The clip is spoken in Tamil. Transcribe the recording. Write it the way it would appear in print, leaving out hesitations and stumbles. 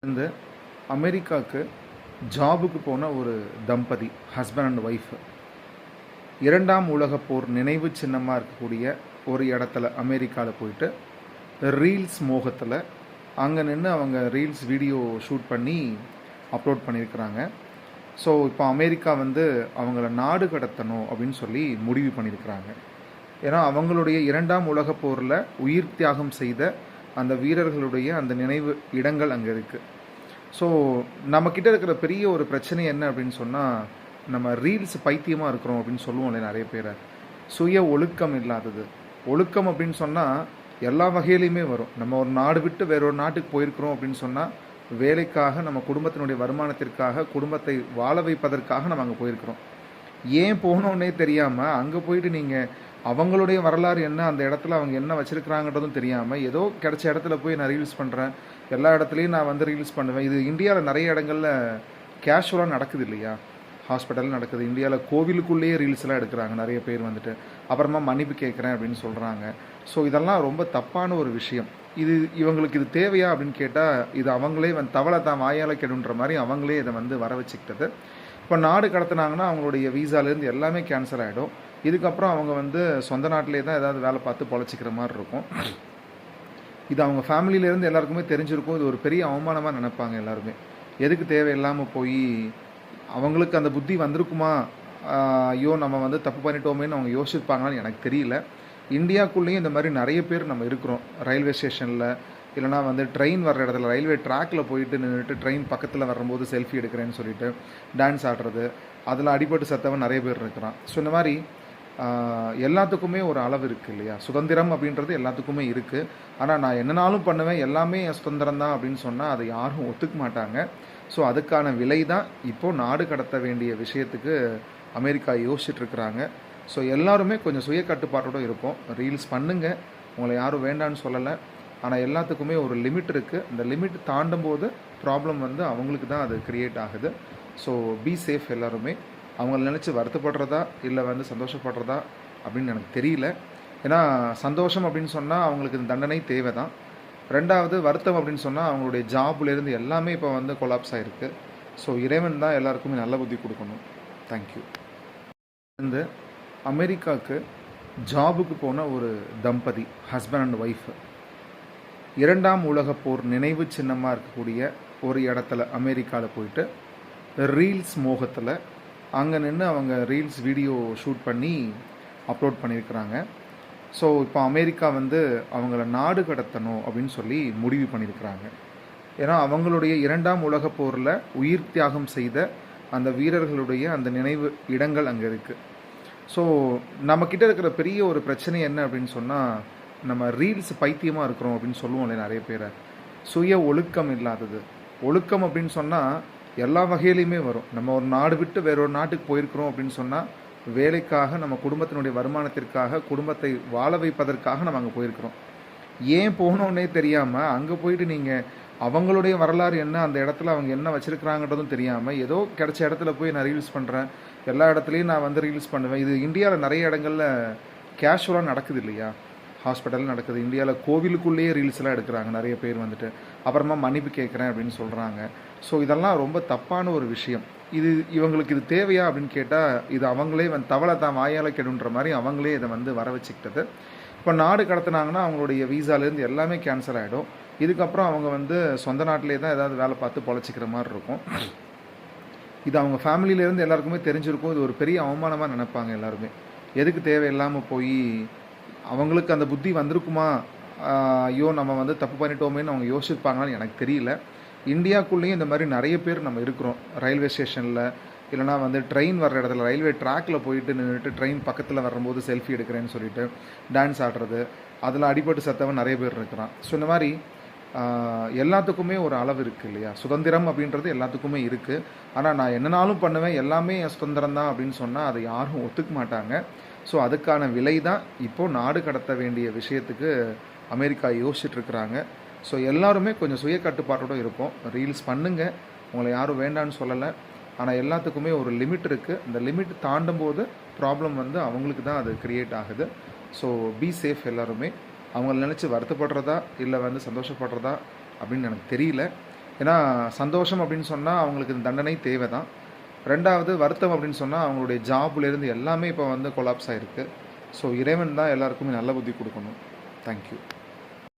வந்து அமெரிக்காவுக்கு ஜாபுக்கு போன ஒரு தம்பதி, ஹஸ்பண்ட் அண்ட் ஒய்ஃப், இரண்டாம் உலகப் போர் நினைவு சின்னமாக இருக்கக்கூடிய ஒரு இடத்துல அமெரிக்காவில் போயிட்டு ரீல்ஸ் மோகத்தில் அங்கே நின்று அவங்க ரீல்ஸ் வீடியோ ஷூட் பண்ணி அப்லோட் பண்ணியிருக்கிறாங்க. ஸோ இப்போ அமெரிக்கா அவங்கள நாடு கடத்தணும் அப்படின்னு சொல்லி முடிவு பண்ணியிருக்கிறாங்க. ஏன்னா அவங்களுடைய இரண்டாம் உலகப் போரில் உயிர் தியாகம் செய்த அந்த வீரர்களுடைய அந்த நினைவு இடங்கள் அங்கே இருக்குது. ஸோ நம்மக்கிட்ட இருக்கிற பெரிய ஒரு பிரச்சனை என்ன அப்படின்னு சொன்னால், நம்ம ரீல்ஸ் பைத்தியமாக இருக்கிறோம் அப்படின்னு சொல்லுவோம் இல்லையா நிறைய பேரை. சுய ஒழுக்கம் இல்லாதது. ஒழுக்கம் அப்படின்னு சொன்னால் எல்லா வகையிலையுமே வரும். நம்ம ஒரு நாடு விட்டு வேற ஒரு நாட்டுக்கு போயிருக்கிறோம் அப்படின்னு சொன்னால், வேலைக்காக, நம்ம குடும்பத்தினுடைய வருமானத்திற்காக, குடும்பத்தை வாழ வைப்பதற்காக நம்ம அங்கே போயிருக்கிறோம். ஏன் போனோன்னே தெரியாமல் அங்கே போயிட்டு நீங்கள் அவங்களுடைய வரலாறு என்ன, அந்த இடத்துல அவங்க என்ன வச்சுருக்கிறாங்கன்றதும் தெரியாமல், ஏதோ கிடைச்ச இடத்துல போய் நான் ரீல்ஸ் பண்ணுறேன், எல்லா இடத்துலையும் நான் ரீல்ஸ் பண்ணுவேன். இது இந்தியாவில் நிறைய இடங்களில் கேஷுவலாக நடக்குது இல்லையா? ஹாஸ்பிட்டல் நடக்குது. இந்தியாவில் கோவிலுக்குள்ளேயே ரீல்ஸ்லாம் எடுக்கிறாங்க நிறைய பேர் அப்புறமா மன்னிப்பு கேட்குறேன் அப்படின்னு சொல்கிறாங்க. ஸோ இதெல்லாம் ரொம்ப தப்பான ஒரு விஷயம். இவங்களுக்கு இது தேவையா அப்படின்னு கேட்டால், இது அவங்களே தவளை தான் வாயால் கெடுன்ற மாதிரி அவங்களே இதை வர வச்சுக்கிட்டது. இப்போ நாடு கடத்தினாங்கன்னா அவங்களுடைய வீசாலேருந்து எல்லாமே கேன்சல் ஆகிடும். இதுக்கப்புறம் அவங்க சொந்த நாட்டிலே தான் ஏதாவது வேலை பார்த்து பொழைச்சிக்கிற மாதிரி இருக்கும். இது அவங்க ஃபேமிலியிலேருந்து எல்லாருக்குமே தெரிஞ்சிருக்கும். இது ஒரு பெரிய அவமானமாக நினைப்பாங்க எல்லாருமே. எதுக்கு தேவையில்லாமல் போய் அவங்களுக்கு அந்த புத்தி வந்திருக்குமா, ஐயோ நம்ம தப்பு பண்ணிட்டோமேன்னு அவங்க யோசிச்சிருப்பாங்களான்னு எனக்கு தெரியல. இந்தியாவுக்குள்ளேயும் இந்த மாதிரி நிறைய பேர் நம்ம இருக்கிறோம். ரயில்வே ஸ்டேஷனில் இல்லைனா ட்ரெயின் வர்ற இடத்துல, ரயில்வே ட்ராக்கில் போயிட்டு நின்றுட்டு ட்ரெயின் பக்கத்தில் வரும்போது செல்ஃபி எடுக்கிறேன்னு சொல்லிட்டு டான்ஸ் ஆடுறது, அதில் அடிபட்டு சத்தவன் நிறைய பேர் இருக்கிறான். ஸோ இந்த மாதிரி எல்லாத்துக்குமே ஒரு அளவு இருக்குது இல்லையா? சுதந்திரம் அப்படின்றது எல்லாத்துக்குமே இருக்குது. ஆனால் நான் என்னனாலும் பண்ணுவேன், எல்லாமே என் சுதந்திரம் தான் அப்படின்னு சொன்னால் அதை யாரும் ஒத்துக்க மாட்டாங்க. ஸோ அதுக்கான விலை தான் இப்போது நாடு கடத்த வேண்டிய விஷயத்துக்கு அமெரிக்கா யோசிச்சுட்ருக்குறாங்க. ஸோ எல்லாருமே கொஞ்சம் சுய கட்டுப்பாட்டோடு இருப்போம். ரீல்ஸ் பண்ணுங்கள், உங்களை யாரும் வேண்டான்னு சொல்லலை. ஆனால் எல்லாத்துக்குமே ஒரு லிமிட் இருக்குது. இந்த லிமிட் தாண்டும் போது ப்ராப்ளம் அவங்களுக்கு தான் அது க்ரியேட் ஆகுது. ஸோ பி சேஃப் எல்லாருமே. அவங்கள நினச்சி வருத்தப்படுறதா இல்லை சந்தோஷப்படுறதா அப்படின்னு எனக்கு தெரியல. ஏன்னா சந்தோஷம் அப்படின்னு சொன்னால் அவங்களுக்கு இந்த தண்டனை தேவை தான். ரெண்டாவது வருத்தம் அப்படின்னு சொன்னால் அவங்களுடைய ஜாப்லேருந்து எல்லாமே இப்போ கொலாப்ஸ் ஆகிருக்கு. ஸோ இறைவன் தான் எல்லாருக்குமே நல்ல புத்தி கொடுக்கணும். தேங்க்யூ. அமெரிக்காவுக்கு ஜாபுக்கு போன ஒரு தம்பதி, ஹஸ்பண்ட் அண்ட் ஒய்ஃப், இரண்டாம் உலகப் போர் நினைவு சின்னமாக இருக்கக்கூடிய ஒரு இடத்துல அமெரிக்காவில் போயிட்டு ரீல்ஸ் மோகத்தில் அங்கே நின்று அவங்க ரீல்ஸ் வீடியோ ஷூட் பண்ணி அப்லோட் பண்ணியிருக்கிறாங்க. ஸோ இப்போ அமெரிக்கா அவங்கள நாடு கடத்தணும் அப்படின்னு சொல்லி முடிவு பண்ணியிருக்கிறாங்க. ஏன்னா அவங்களுடைய இரண்டாம் உலகப் போரில் உயிர் தியாகம் செய்த அந்த வீரர்களுடைய அந்த நினைவு இடங்கள் அங்கே இருக்குது. ஸோ நம்மக்கிட்ட இருக்கிற பெரிய ஒரு பிரச்சனை என்ன அப்படின்னு சொன்னால், நம்ம ரீல்ஸ் பைத்தியமாக இருக்கிறோம் அப்படின்னு சொல்லுவோம் இல்லையா நிறைய பேரை. சுய ஒழுக்கம் இல்லாதது. ஒழுக்கம் அப்படின்னு சொன்னால் எல்லா வகையிலையுமே வரும். நம்ம ஒரு நாடு விட்டு வேற ஒரு நாட்டுக்கு போயிருக்கிறோம் அப்படின்னு சொன்னால், வேலைக்காக, நம்ம குடும்பத்தினுடைய வருமானத்திற்காக, குடும்பத்தை வாழ வைப்பதற்காக நம்ம அங்கே போயிருக்கிறோம். ஏன் போனோன்னே தெரியாமல் அங்கே போயிட்டு நீங்கள் அவங்களுடைய வரலாறு என்ன, அந்த இடத்துல அவங்க என்ன வச்சுருக்கிறாங்கன்றதும் தெரியாமல், ஏதோ கிடைச்ச இடத்துல போய் நான் ரீல்ஸ் பண்ணுறேன், எல்லா இடத்துலையும் நான் ரீல்ஸ் பண்ணுவேன். இது இந்தியாவில் நிறைய இடங்களில் கேஷுவலாக நடக்குது இல்லையா? ஹாஸ்பிட்டல் நடக்குது. இந்தியாவில் கோவிலுக்குள்ளேயே ரீல்ஸ்லாம் எடுக்கிறாங்க நிறைய பேர் அப்புறமா மன்னிப்பு கேட்குறேன் அப்படின்னு சொல்கிறாங்க. ஸோ இதெல்லாம் ரொம்ப தப்பான ஒரு விஷயம். இவங்களுக்கு இது தேவையா அப்படின்னு கேட்டால், இது அவங்களே தவளை தான் வாயால் கெடுன்ற மாதிரி அவங்களே இதை வர வச்சுக்கிட்டது. இப்போ நாடு கடத்தினாங்கன்னா அவங்களுடைய வீசாலேருந்து எல்லாமே கேன்சல் ஆகிடும். இதுக்கப்புறம் அவங்க சொந்த நாட்டிலே தான் ஏதாவது வேலை பார்த்து பொழைச்சிக்கிற மாதிரி இருக்கும். இது அவங்க ஃபேமிலியிலேருந்து எல்லாருக்குமே தெரிஞ்சிருக்கும். இது ஒரு பெரிய அவமானமாக நினைப்பாங்க எல்லாருமே. எதுக்கு தேவையில்லாமல் போய் அவங்களுக்கு அந்த புத்தி வந்திருக்குமா, ஐயோ நம்ம தப்பு பண்ணிட்டோமேன்னு அவங்க யோசிச்சிருப்பாங்களான்னு எனக்கு தெரியல. இந்தியாவுக்குள்ளேயும் இந்த மாதிரி நிறைய பேர் நம்ம இருக்கிறோம். ரயில்வே ஸ்டேஷனில் இல்லைனா ட்ரெயின் வர்ற இடத்துல, ரயில்வே ட்ராக்கில் போயிட்டு நின்றுட்டு ட்ரெயின் பக்கத்தில் வரும்போது செல்ஃபி எடுக்கிறேன்னு சொல்லிட்டு டான்ஸ் ஆடுறது, அதில் அடிபட்டு சத்தவன் நிறைய பேர் இருக்கிறான். ஸோ இந்த மாதிரி எல்லாத்துக்குமே ஒரு அளவு இருக்குது இல்லையா? சுதந்திரம் அப்படின்றது எல்லாத்துக்குமே இருக்குது. ஆனால் நான் என்னனாலும் பண்ணுவேன், எல்லாமே என் சுதந்திரம் தான் அப்படின்னு சொன்னால் அதை யாரும் ஒத்துக்க மாட்டாங்க. ஸோ அதுக்கான விலை தான் இப்போது நாடு கடத்த வேண்டிய விஷயத்துக்கு அமெரிக்கா யோசிச்சுட்ருக்குறாங்க. ஸோ எல்லாருமே கொஞ்சம் சுய கட்டுப்பாட்டோடு இருப்போம். ரீல்ஸ் பண்ணுங்கள், உங்களை யாரும் வேண்டான்னு சொல்லலை. ஆனால் எல்லாத்துக்குமே ஒரு லிமிட் இருக்குது. இந்த லிமிட் தாண்டும் போது ப்ராப்ளம் அவங்களுக்கு தான் அது க்ரியேட் ஆகுது. ஸோ பி சேஃப் எல்லாருமே. அவங்கள நினச்சி வருத்தப்படுறதா இல்லை சந்தோஷப்படுறதா அப்படின்னு எனக்கு தெரியல. ஏன்னா சந்தோஷம் அப்படின்னு சொன்னால் அவங்களுக்கு இந்த தண்டனை தேவை தான். 2வது வருத்தம் அப்படின்னு சொன்னால் அவங்களுடைய ஜாப்லேருந்து எல்லாமே இப்போ வந்து கொலாப்ஸ் ஆகிருக்கு. ஸோ இறைவன் தான் எல்லாருக்குமே நல்ல புத்தி கொடுக்கணும். தேங்க்யூ.